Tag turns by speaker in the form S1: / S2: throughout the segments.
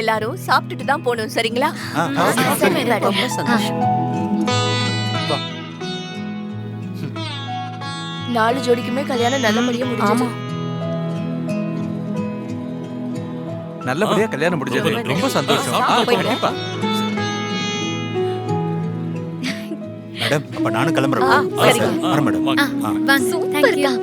S1: எல்லாரும் சாப்பிட்டுட்டு தான் போகணும், சரிங்களா?
S2: ரொம்ப சந்தோஷம்.
S1: 4 ஜோடிக்குமே கல்யாணம் நல்லபடியா முடிஞ்சது.
S3: நல்லபடியா கல்யாணம் முடிஞ்சது. ரொம்ப சந்தோஷம்.
S4: கண்டிப்பா.
S3: மேடம், அப்ப நானும் கிளம்புறேன். வரேன் மேடம்.
S2: வாங்க. சூப்பர்க்கா.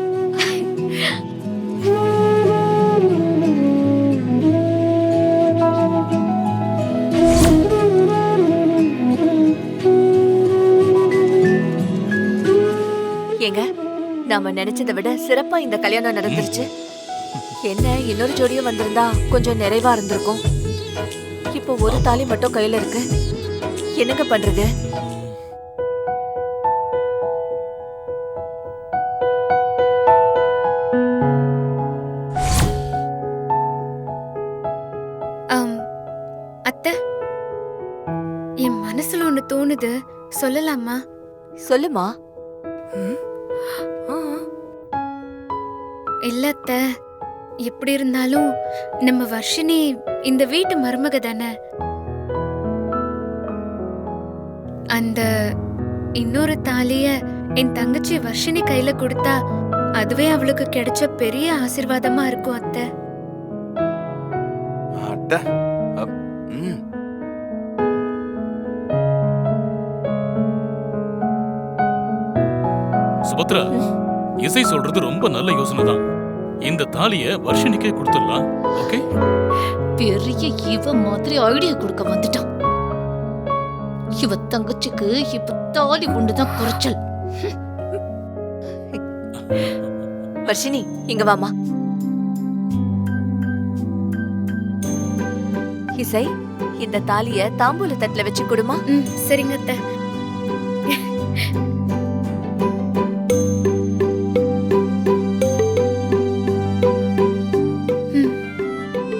S1: ஏங்க, நாம நினைச்சதை விட சிறப்பா இந்த கல்யாணம் நடந்துருச்சு. என்ன, இன்னொரு ஜோடியும் வந்திருந்தா கொஞ்சம் நிறைவா இருந்திருக்கும். இப்போ ஒரு தாலி மட்டும் கையில இருக்கு. என்னங்க பண்றது?
S2: அத்தை, என் மனசுல ஒண்ணு தோணுது, சொல்லலாமா?
S1: சொல்லுமா.
S2: இல்ல அத்தை, எப்படி இருந்தாலும் நம்ம வர்ஷினி இந்த வீட்டு மருமக தானே. அந்த இன்னொரு தாலிய என் தங்கச்சி வர்ஷினி கையில கொடுத்தா அதுவே அவளுக்கு கிடைச்ச பெரிய ஆசீர்வாதமா இருக்கும் அத்தை.
S4: சுபத்ரா, இசை சொல்றது ரொம்ப நல்ல யோசனை தான். இந்த தாலிய வர்ஷினிக்கே கொடுத்துடலாம். ஓகே?
S5: பெரிய இவ மாதிரி ஐடியா கொடுக்க வந்துட்டான். இவ தங்கச்சிக்கு இப்ப தாலி ஒண்ணுதான் குறைச்சல்.
S1: வர்ஷினி, இங்க வாமா. இசை, இந்த தாலிய தாம்பூல தட்டுல வச்சு கொடுமா.
S2: சரிங்க அத்தை.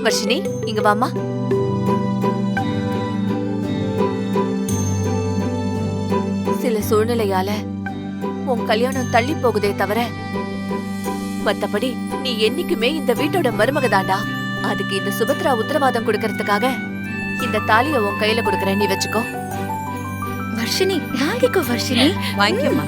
S1: வர்ஷினி, இங்க வாமா. சில சூழ்நிலையால உன் கல்யாணம் தள்ளி போகுதே தவிர மத்தபடி நீ என்னைக்குமே இந்த வீட்டோட மருமக தாண்டா. அதுக்கு இந்த சுபத்ரா உத்தரவாதம் கொடுக்கறதுக்காக இந்த தாலிய உன் கையில கொடுக்கறேன், நீ வச்சுக்கோ.
S2: வர்ஷினி, வாங்கிக்கோ வர்ஷினி.
S6: வாங்கிக்கோமா.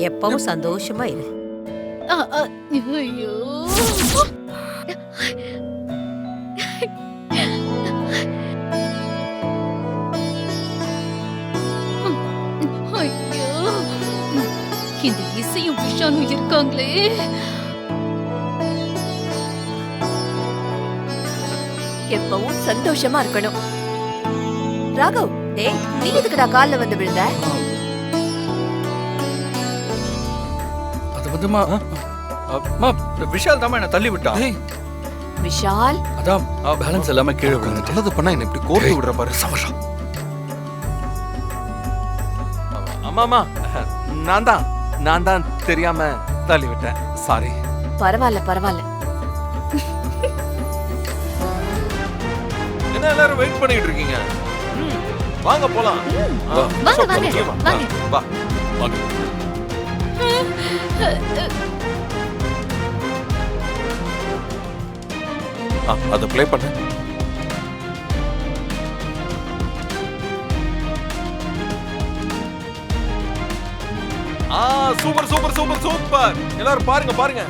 S6: எப்பவும் சந்தோஷமா இரு.
S5: ஐயோ, ஐயோ, இந்த இசையும் விஷாலும் இருக்காங்களே.
S1: எப்பவும் சந்தோஷமா இருக்கணும். ராகவ், டேய், நீ எதுக்குடா கால்ல வந்து விழுந்த?
S3: விஷால் தான் என்ன தள்ளி விட்டான்.
S1: விஷால்,
S3: அதான் பேலன்ஸ் எல்லாமே கீழே விழுந்துட்டு. நல்லது பண்ணா என்ன இப்படி கோர்த்து விடுற பாரு. சமஷா. அம்மா, நான் தான் தெரியாம தள்ளி விட்டேன். சாரி.
S1: பரவாயில்ல பரவாயில்ல.
S3: என்ன எல்லாரும் வெயிட் பண்ணிட்டு இருக்கீங்க? வாங்க போலாம்.
S2: வாங்க வாங்க வாங்க.
S3: வா.
S4: வாங்க.
S3: அத ப்ளே பண்ணு. Super super super super. எல்லாரும் பாருங்க பாருங்க,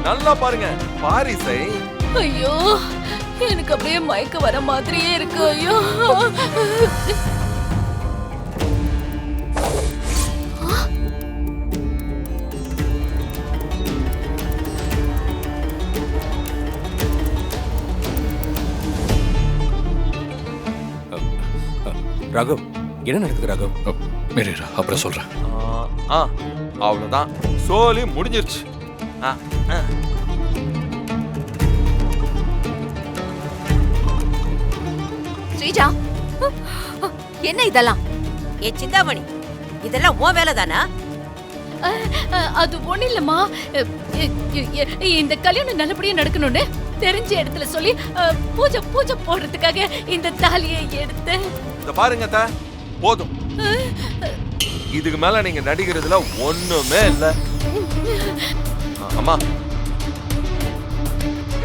S3: நல்லா பாருங்க. பாரிசை.
S5: ஐயோ, எனக்கு அப்படியே மயக்க வர மாதிரியே இருக்கு. ஐயோ,
S3: ராகவ், என்ன நடக்குது ராகவ்?
S4: மேரேரா, அப்புறம் சொல்றேன்.
S3: அவ்வளவுதான், சோலி முடிஞ்சிருச்சு.
S1: ஸ்ரீஜா, என்ன இதெல்லாம்?
S6: ஏ சிந்தாமணி, இதெல்லாம் உன் வேலை தானா?
S5: அது ஒண்ணு இல்லம்மா. இந்த கல்யாணம் நல்லபடியா நடக்கணும்னு தெரிஞ்ச இடத்துல சொல்லி பூஜை பூஜை போடுறதுக்காக இந்த தாலியை எடுத்து.
S3: இத பாருங்க அத்தை, போதும். இதுக்கு மேல நீங்க நடிக்கிறதுல ஒண்ணுமே இல்ல. அம்மா,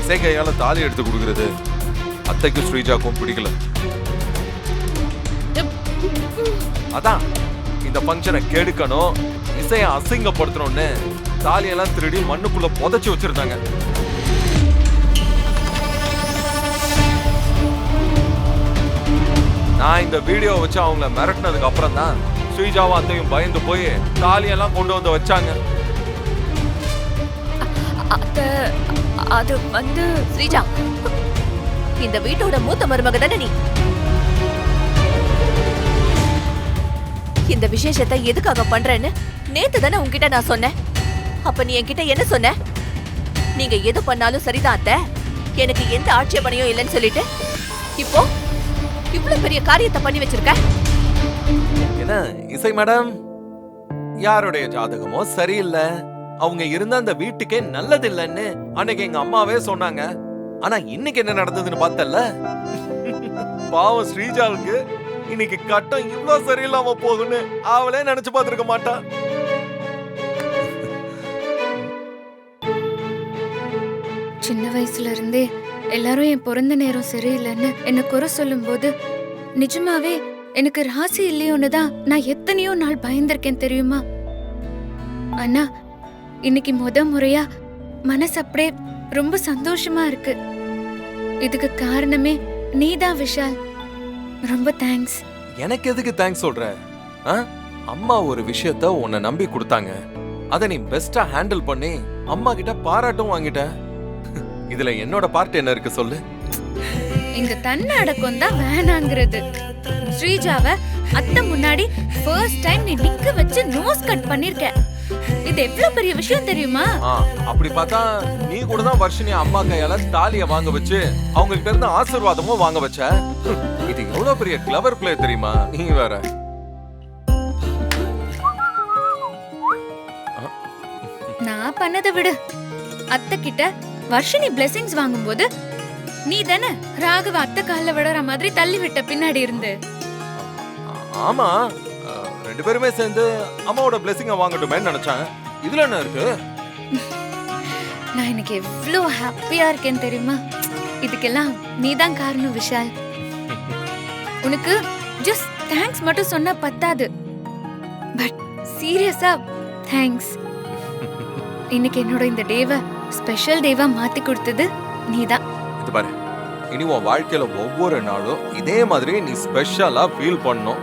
S3: இசை கையால தாலி எடுத்து கொடுக்கறது அத்தைக்கும் ஸ்ரீஜாக்கும் பிடிக்கல. அதான் இந்த ஃபங்க்ஷனை கெடுக்கணும், இசையை அசிங்கப்படுத்தணும்னு தாலியெல்லாம் திருடி மண்ணுக்குள்ள புதைச்சு வச்சிருந்தாங்க. நான் இந்த வீடியோ வச்சு அவங்கள மிரட்டினதுக்கு அப்புறம் தான் ஸ்ரீஜாவும் அத்தையும் பயந்து போய் தாலியெல்லாம் கொண்டு வந்து வச்சாங்க.
S1: அது வந்து ஸ்ரீஜா, இந்த வீட்டோட மூத்த மருமக தானே நீ. இந்த விசேஷத்தை எதுக்காக பண்றேன்னு நேத்து தானே உன்கிட்ட நான் சொன்னேன். அப்ப நீ என்கிட்ட என்ன சொன்ன? நீங்க எது பண்ணாலும் சரிதான் அத்தை, எனக்கு எந்த ஆட்சேபனையும் இல்லைன்னு சொல்லிட்டு இப்போ இவ்வளவு பெரிய காரியத்தை பண்ணி வச்சிருக்க.
S3: என்ன இசை மேடம், யாருடைய ஜாதகமோ சரியில்லை, அவங்க இருந்த அந்த வீட்டுக்கே நல்லது இல்லைன்னு அன்னைக்கு எங்க அம்மாவே சொன்னாங்க. ஆனா இன்னைக்கு என்ன நடந்ததுன்னு பார்த்தல. பாவம் ஸ்ரீஜாவுக்கு இன்னைக்கு கட்டம் இவ்வளவு சரியில்லாம போகுன்னு அவளே நினைச்சு பார்த்திருக்க மாட்டா.
S2: சின்ன வயசுல இருந்தே எல்லாரும் என் பிறந்த நேரம் சரியில்லைன்னு என்ன குறை சொல்லும் போது நிஜமாவே எனக்கு ராசி இல்லையோன்னு தான் நான் எத்தனையோ நாள் பயந்திருக்கேன் தெரியுமா. ஆனா இன்னைக்கு முறையா மனசு அப்படியே ரொம்ப சந்தோஷமா இருக்கு. இதுக்கு காரணமே நீதான் விஷால். ரொம்ப தேங்க்ஸ்.
S3: எனக்கு எதுக்கு தேங்க்ஸ் சொல்ற? அம்மா ஒரு விஷயத்த உன்னை நம்பி கொடுத்தாங்க, அதை நீ பெஸ்டா ஹேண்டில் பண்ணி அம்மா கிட்ட பாராட்டும் வாங்கிட்ட. இதுல என்னோட பார்ட் என்ன இருக்கு சொல்லு?
S2: இந்த தன்னடக்கம் தான் வேணாங்கிறது. ஸ்ரீஜாவ அத்தை முன்னாடி ஃபர்ஸ்ட் டைம் நீ நிக்க வச்சு நோஸ் கட் பண்ணிருக்க. இது எவ்வளவு பெரிய விஷயம் தெரியுமா?
S3: அப்படி பார்த்தா நீ கூட தான் வர்ஷினி அம்மா கையால தாலிய வாங்க வச்சு அவங்க கிட்ட இருந்து ஆசீர்வாதமும் வாங்க வச்ச. இது எவ்வளவு பெரிய கிளவர் பிளே தெரியுமா? நீ வேற.
S2: நான் பண்ணதை விடு. அத்தை கிட்ட வர்ஷினி பிளெஸிங்ஸ் வாங்கும்போது நீ தானே ராகவ அத்தை கால்ல விடுற மாதிரி தள்ளி விட்ட பின்னாடி இருந்து.
S3: ஆமா, ரெண்டு பேருமே சேர்ந்து அம்மாவோட பிளெஸிங்க வாங்கட்டுமே நினைச்சாங்க. இதுல என்ன இருக்கு?
S2: நான் இன்னைக்கு எவ்வளவு ஹாப்பியா இருக்கேன் தெரியுமா? இதுக்கெல்லாம் நீதான் காரணம் விஷால். உனக்கு ஜஸ்ட் தேங்க்ஸ் மட்டும் சொன்னா பத்தாது, பட் சீரியஸா தேங்க்ஸ். இன்னைக்கு என்னோட இந்த டேவை ஸ்பெஷல் டேவா மாத்தி கொடுத்தது நீதான்.
S3: இது பாரு, இனி உன் வாழ்க்கையில ஒவ்வொரு நாளும் இதே மாதிரி நீ ஸ்பெஷலா ஃபீல் பண்ணணும்.